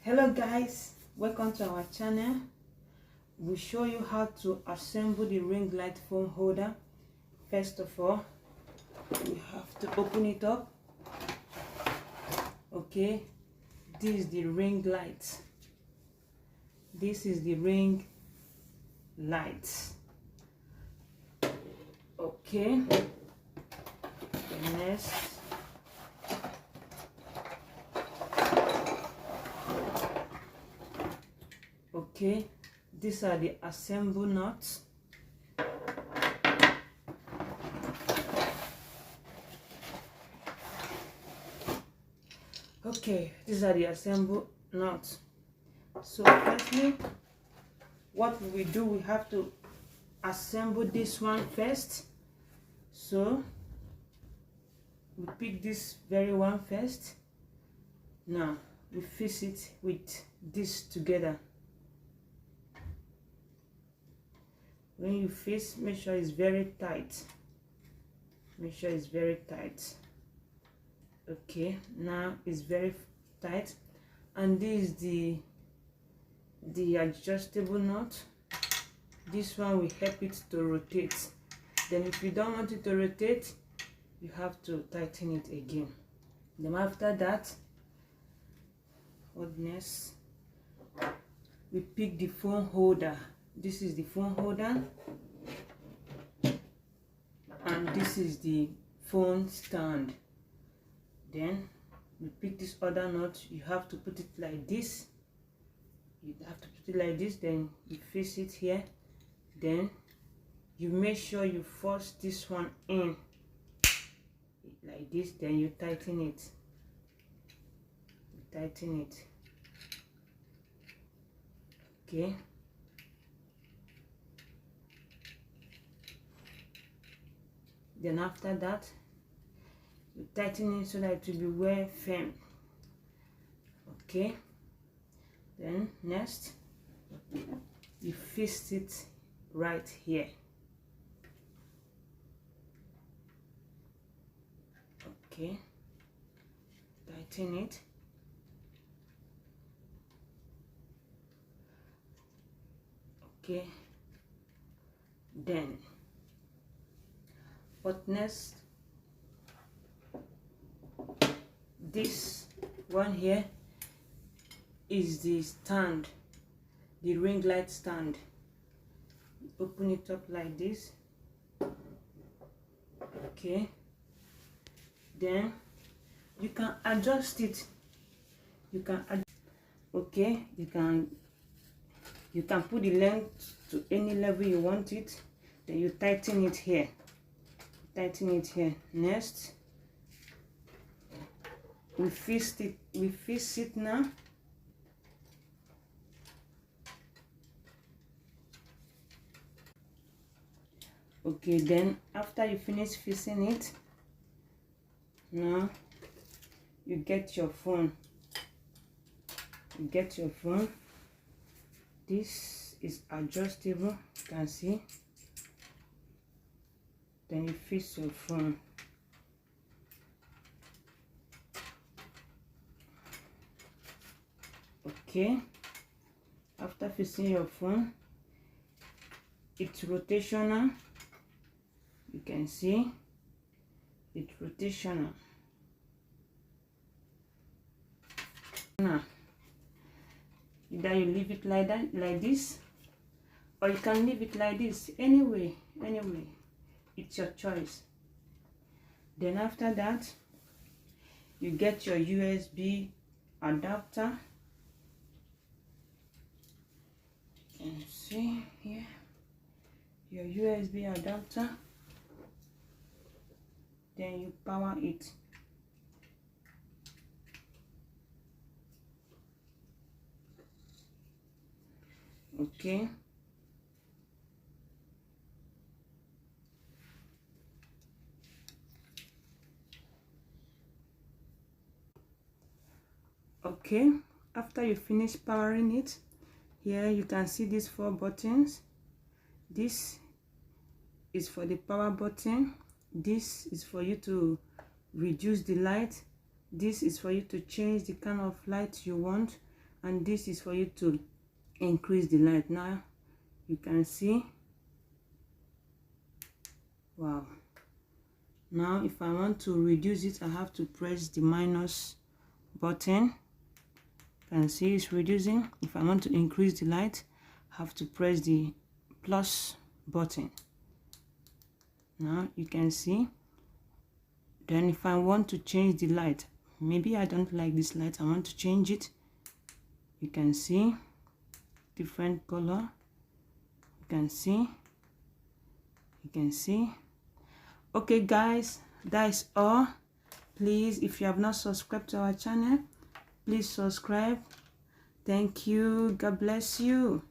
Hello guys, welcome to our channel. We'll show you how to assemble the ring light phone holder. First of all, we have to open it up. Okay, this is the ring light. This is the ring light. Okay, the next, okay, these are the assemble nuts. Okay, these are the assemble nuts. So firstly, what we do, we have to assemble this one first. So we pick this very one first. Now we fix it with this together. When you fix, make sure it's very tight. Make sure it's very tight. Okay, now it's very tight, and this is the adjustable nut. This one will help it to rotate. Then if you don't want it to rotate, you have to tighten it again. Then after that, what next? We pick the phone holder. This is the phone holder, and this is the phone stand. Then we pick this other nut. You have to put it like this. You have to put it like this. Then you fix it here. Then you make sure you force this one in like this. Then you tighten it. You tighten it. Okay. Then after that, you tighten it so that it will be well firm. Okay. Then next, you fix it right here. Okay. Tighten it. Okay. Then what next? This one here is the stand, the ring light stand. Open it up like this. Okay. Then you can adjust it. You can okay, you can put the length to any level you want it. Then you tighten it here. Tighten it here. Next, we fix it. We fix it now. Okay, then after you finish fixing it, now you get your phone. You get your phone. This is adjustable, you can see. Then you fix your phone. Okay, after fixing your phone, it's rotational. You can see it's rotational. Now, either you leave it like that, like this, or you can leave it like this. Anyway, it's your choice. Then after that, you get your USB adapter. You can see here your USB adapter. Then you power it. Okay. Okay, after you finish powering it, here you can see these 4 buttons. This is for the power button. This is for you to reduce the light. This is for you to change the kind of light you want, and this is for you to increase the light. Now you can see, wow. Now if I want to reduce it, I have to press the minus button. You can see it's reducing. If I want to increase the light, I have to press the plus button. Now you can see. Then if I want to change the light, maybe I don't like this light, I want to change it. You can see different color. You can see. Okay guys, that is all. Please, if you have not subscribed to our channel, please subscribe. Thank you. God bless you.